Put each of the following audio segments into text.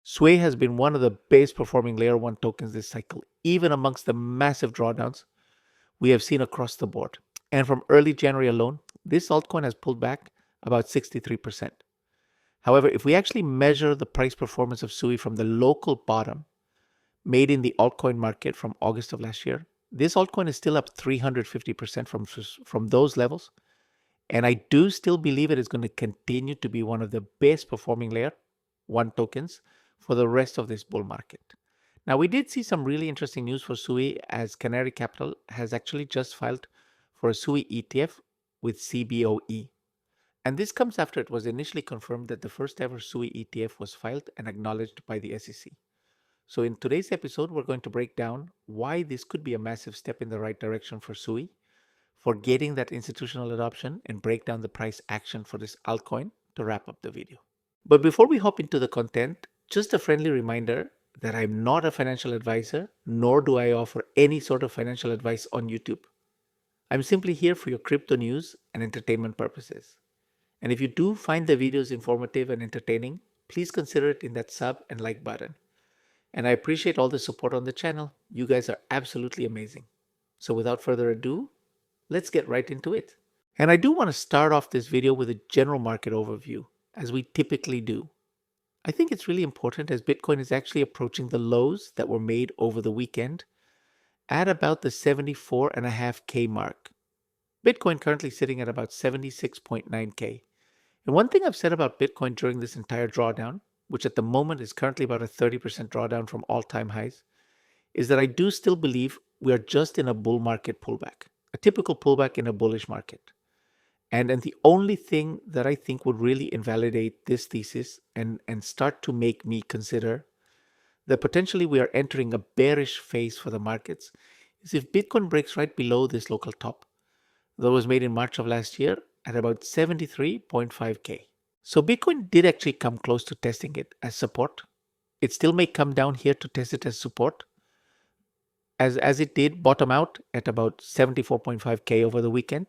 SUI has been one of the best performing layer 1 tokens this cycle, even amongst the massive drawdowns we have seen across the board. And from early January alone, this altcoin has pulled back about 63%. However, if we actually measure the price performance of SUI from the local bottom made in the altcoin market from August of last year, this altcoin is still up 350% from those levels. And I do still believe it is going to continue to be one of the best performing layer 1 tokens for the rest of this bull market. Now, we did see some really interesting news for SUI as Canary Capital has actually just filed for a SUI ETF with CBOE. And this comes after it was initially confirmed that the first ever SUI ETF was filed and acknowledged by the SEC. So in today's episode, we're going to break down why this could be a massive step in the right direction for SUI, for getting that institutional adoption, and break down the price action for this altcoin to wrap up the video. But before we hop into the content, just a friendly reminder that I'm not a financial advisor, nor do I offer any sort of financial advice on YouTube. I'm simply here for your crypto news and entertainment purposes. And if you do find the videos informative and entertaining, please consider it in that sub and like button. And I appreciate all the support on the channel. You guys are absolutely amazing. So without further ado, let's get right into it. And I do want to start off this video with a general market overview, as we typically do. I think it's really important as Bitcoin is actually approaching the lows that were made over the weekend at about the 74.5K mark. Bitcoin currently sitting at about 76.9K. And one thing I've said about Bitcoin during this entire drawdown, which at the moment is currently about a 30% drawdown from all-time highs, is that I do still believe we are just in a bull market pullback, a typical pullback in a bullish market. And the only thing that I think would really invalidate this thesis and start to make me consider that potentially we are entering a bearish phase for the markets is if Bitcoin breaks right below this local top that was made in March of last year at about 73.5K. So Bitcoin did actually come close to testing it as support. It still may come down here to test it as support, as it did bottom out at about 74.5K over the weekend.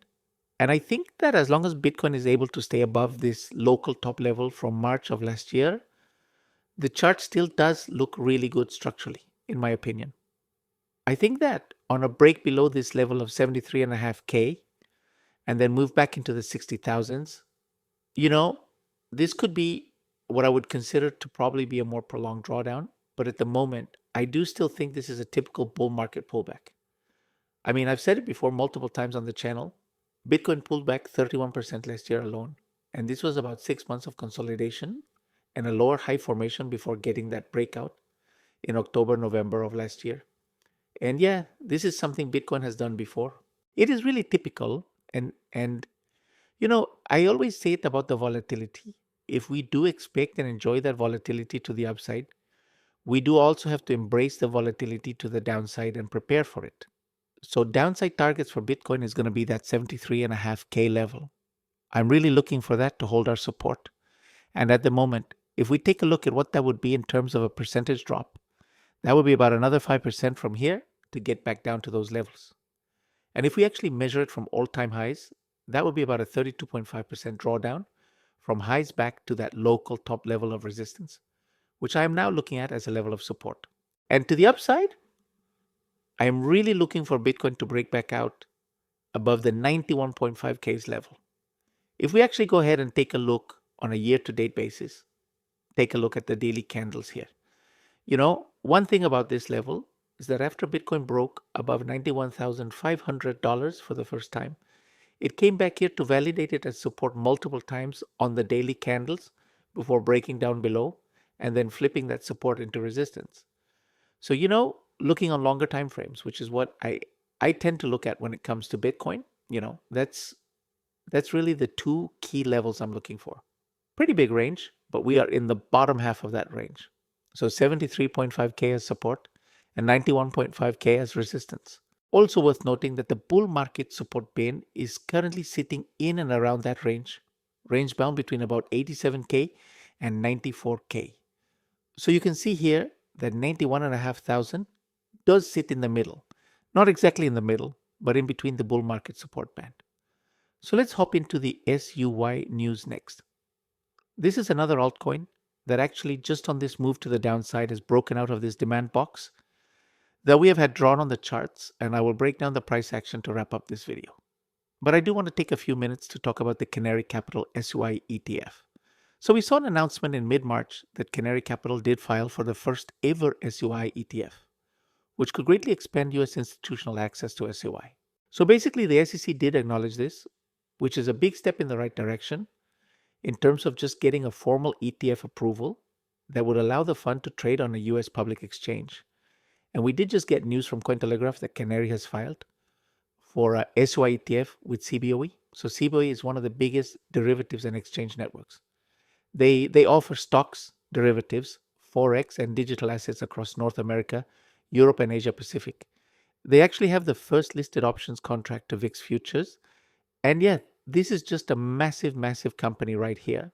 And I think that as long as Bitcoin is able to stay above this local top level from March of last year, the chart still does look really good structurally, in my opinion. I think that on a break below this level of 73.5K and then move back into the 60,000s, this could be what I would consider to probably be a more prolonged drawdown. But at the moment, I do still think this is a typical bull market pullback. I mean, I've said it before multiple times on the channel. Bitcoin pulled back 31% last year alone. And this was about 6 months of consolidation and a lower high formation before getting that breakout in October, November of last year. And yeah, this is something Bitcoin has done before. It is really typical. And I always say it about the volatility. If we do expect and enjoy that volatility to the upside, we do also have to embrace the volatility to the downside and prepare for it. So downside targets for Bitcoin is going to be that 73.5K level. I'm really looking for that to hold our support. And at the moment, if we take a look at what that would be in terms of a percentage drop, that would be about another 5% from here to get back down to those levels. And if we actually measure it from all-time highs, that would be about a 32.5% drawdown from highs back to that local top level of resistance, which I am now looking at as a level of support. And to the upside, I am really looking for Bitcoin to break back out above the 91.5Ks level. If we actually go ahead and take a look on a year-to-date basis, take a look at the daily candles here. One thing about this level is that after Bitcoin broke above $91,500 for the first time, it came back here to validate it as support multiple times on the daily candles before breaking down below and then flipping that support into resistance. So, looking on longer time frames, which is what I tend to look at when it comes to Bitcoin, that's really the two key levels I'm looking for. Pretty big range, but we are in the bottom half of that range. So 73.5K as support and 91.5K as resistance. Also worth noting that the bull market support band is currently sitting in and around that range bound between about 87K and 94K. So you can see here that 91,500 does sit in the middle. Not exactly in the middle, but in between the bull market support band. So let's hop into the SUI news next. This is another altcoin that actually just on this move to the downside has broken out of this demand box that we have had drawn on the charts, and I will break down the price action to wrap up this video. But I do want to take a few minutes to talk about the Canary Capital SUI ETF. So we saw an announcement in mid-March that Canary Capital did file for the first ever SUI ETF, which could greatly expand US institutional access to SUI. So basically the SEC did acknowledge this, which is a big step in the right direction in terms of just getting a formal ETF approval that would allow the fund to trade on a US public exchange. And we did just get news from Cointelegraph that Canary has filed for a SUI ETF with CBOE. So CBOE is one of the biggest derivatives and exchange networks. They offer stocks, derivatives, forex, and digital assets across North America, Europe, and Asia Pacific. They actually have the first listed options contract to VIX futures. And yeah, this is just a massive, massive company right here,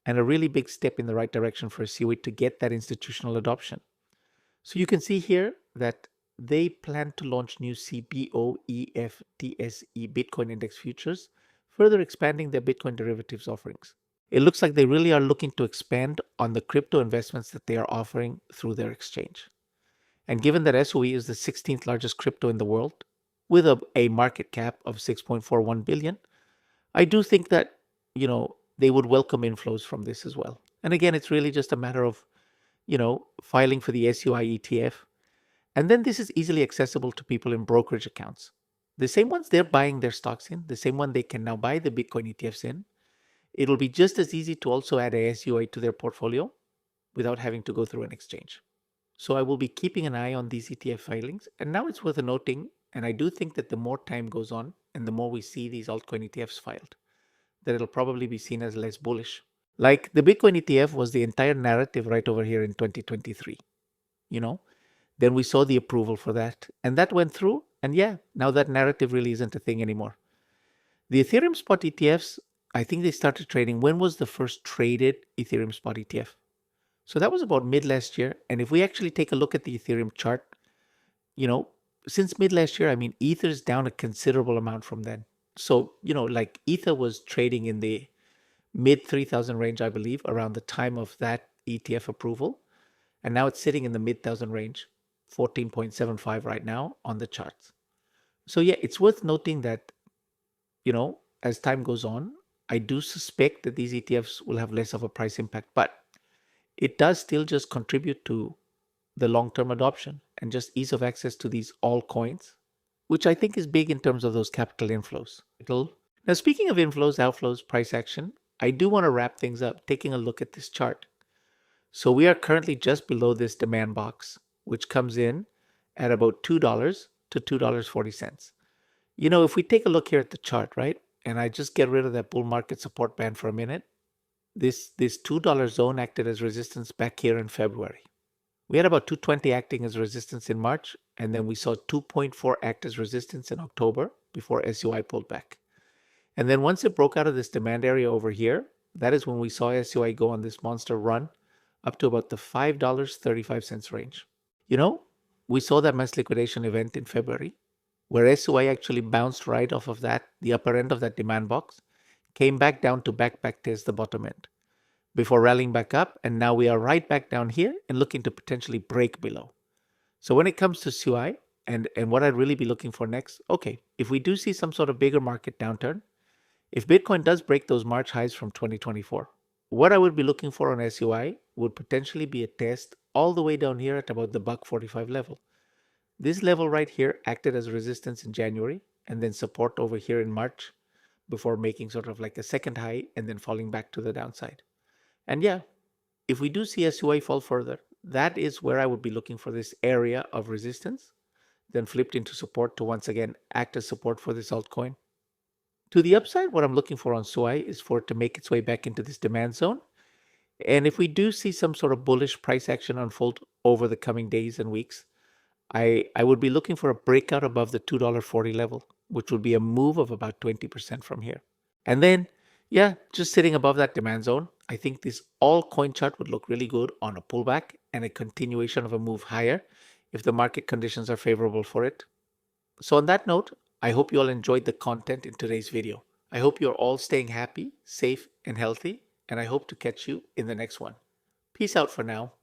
and a really big step in the right direction for SUI to get that institutional adoption. So you can see here that they plan to launch new CBOE FTSE Bitcoin Index futures, further expanding their Bitcoin derivatives offerings. It looks like they really are looking to expand on the crypto investments that they are offering through their exchange. And given that SUI is the 16th largest crypto in the world, with a market cap of 6.41 billion, I do think that, they would welcome inflows from this as well. And again, it's really just a matter of, filing for the SUI ETF. And then this is easily accessible to people in brokerage accounts. The same ones they're buying their stocks in, the same one they can now buy the Bitcoin ETFs in. It'll be just as easy to also add a SUI to their portfolio without having to go through an exchange. So I will be keeping an eye on these ETF filings. And now it's worth noting, and I do think that the more time goes on and the more we see these altcoin ETFs filed, that it'll probably be seen as less bullish. Like the Bitcoin ETF was the entire narrative right over here in 2023. Then we saw the approval for that, and that went through. And yeah, now that narrative really isn't a thing anymore. The Ethereum spot ETFs, I think they started trading. When was the first traded Ethereum spot ETF? So that was about mid last year. And if we actually take a look at the Ethereum chart, since mid last year, Ether is down a considerable amount from then. So, like Ether was trading in the mid 3,000 range, I believe, around the time of that ETF approval. And now it's sitting in the mid 1,000 range, 14.75 right now on the charts. So yeah, it's worth noting that, as time goes on, I do suspect that these ETFs will have less of a price impact, but it does still just contribute to the long-term adoption and just ease of access to these altcoins, which I think is big in terms of those capital inflows. Now, speaking of inflows, outflows, price action, I do want to wrap things up taking a look at this chart. So we are currently just below this demand box, which comes in at about $2 to $2.40. If we take a look here at the chart, right, and I just get rid of that bull market support band for a minute, this $2 zone acted as resistance back here in February. We had about 220 acting as resistance in March, and then we saw 2.4 act as resistance in October before SUI pulled back. And then once it broke out of this demand area over here, that is when we saw SUI go on this monster run up to about the $5.35 range. We saw that mass liquidation event in February, where SUI actually bounced right off of that, the upper end of that demand box, came back down to back test the bottom end before rallying back up, and now we are right back down here and looking to potentially break below. So when it comes to SUI and what I'd really be looking for next, okay, if we do see some sort of bigger market downturn, if Bitcoin does break those March highs from 2024, what I would be looking for on SUI would potentially be a test all the way down here at about the $1.45 level. This level right here acted as resistance in January and then support over here in March before making sort of like a second high and then falling back to the downside. And yeah, if we do see SUI fall further, that is where I would be looking for this area of resistance, then flipped into support to once again act as support for this altcoin. To the upside, what I'm looking for on SUI is for it to make its way back into this demand zone. And if we do see some sort of bullish price action unfold over the coming days and weeks, I would be looking for a breakout above the $2.40 level, which would be a move of about 20% from here. And then, yeah, just sitting above that demand zone, I think this altcoin chart would look really good on a pullback and a continuation of a move higher if the market conditions are favorable for it. So on that note, I hope you all enjoyed the content in today's video. I hope you're all staying happy, safe, and healthy, and I hope to catch you in the next one. Peace out for now.